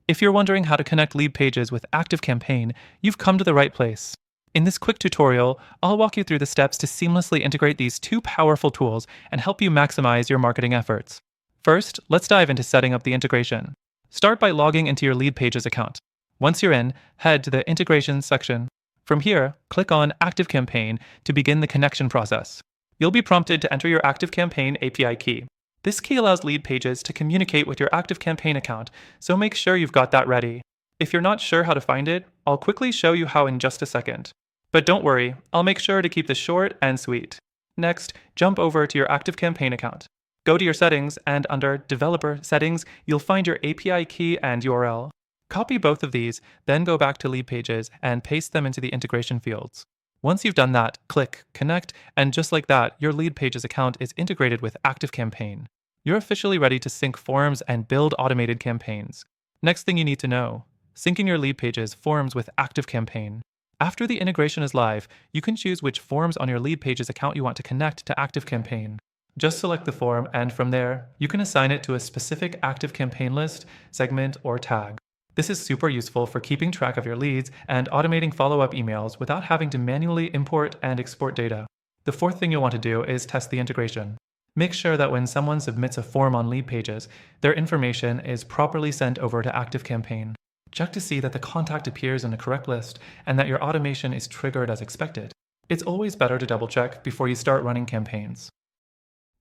If you're wondering how to connect LeadPages with ActiveCampaign, you've come to the right place. In this quick tutorial, I'll walk you through the steps to seamlessly integrate these two powerful tools and help you maximize your marketing efforts. First, let's dive into setting up the integration. Start by logging into your LeadPages account. Once you're in, head to the Integrations section. From here, click on ActiveCampaign to begin the connection process. You'll be prompted to enter your ActiveCampaign API key. This key allows LeadPages to communicate with your ActiveCampaign account, so make sure you've got that ready. If you're not sure how to find it, I'll quickly show you how in just a second. But don't worry, I'll make sure to keep this short and sweet. Next, jump over to your ActiveCampaign account. Go to your settings, and under Developer Settings, you'll find your API key and URL. Copy both of these, then go back to LeadPages and paste them into the integration fields. Once you've done that, click Connect, and just like that, your LeadPages account is integrated with ActiveCampaign. You're officially ready to sync forms and build automated campaigns. Next thing you need to know, syncing your LeadPages forms with ActiveCampaign. After the integration is live, you can choose which forms on your LeadPages account you want to connect to ActiveCampaign. Just select the form, and from there, you can assign it to a specific ActiveCampaign list, segment, or tag. This is super useful for keeping track of your leads and automating follow-up emails without having to manually import and export data. The fourth thing you'll want to do is test the integration. Make sure that when someone submits a form on LeadPages, their information is properly sent over to ActiveCampaign. Check to see that the contact appears in the correct list and that your automation is triggered as expected. It's always better to double-check before you start running campaigns.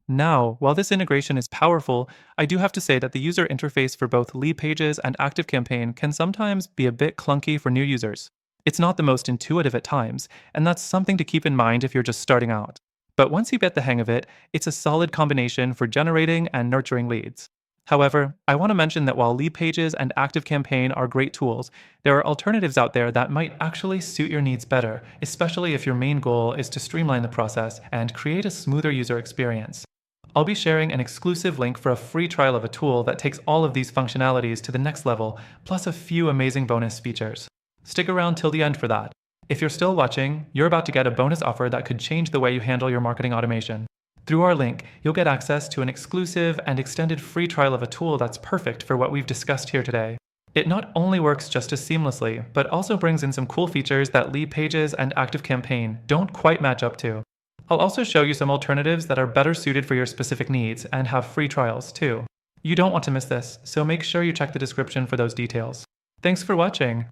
Now, while this integration is powerful, I do have to say that the user interface for both LeadPages and ActiveCampaign can sometimes be a bit clunky for new users. It's not the most intuitive at times, and that's something to keep in mind if you're just starting out. But once you get the hang of it, it's a solid combination for generating and nurturing leads. However, I want to mention that while LeadPages and ActiveCampaign are great tools, there are alternatives out there that might actually suit your needs better, especially if your main goal is to streamline the process and create a smoother user experience. I'll be sharing an exclusive link for a free trial of a tool that takes all of these functionalities to the next level, plus a few amazing bonus features. Stick around till the end for that. If you're still watching, you're about to get a bonus offer that could change the way you handle your marketing automation. Through our link, you'll get access to an exclusive and extended free trial of a tool that's perfect for what we've discussed here today. It not only works just as seamlessly, but also brings in some cool features that LeadPages and ActiveCampaign don't quite match up to. I'll also show you some alternatives that are better suited for your specific needs and have free trials too. You don't want to miss this, so make sure you check the description for those details. Thanks for watching.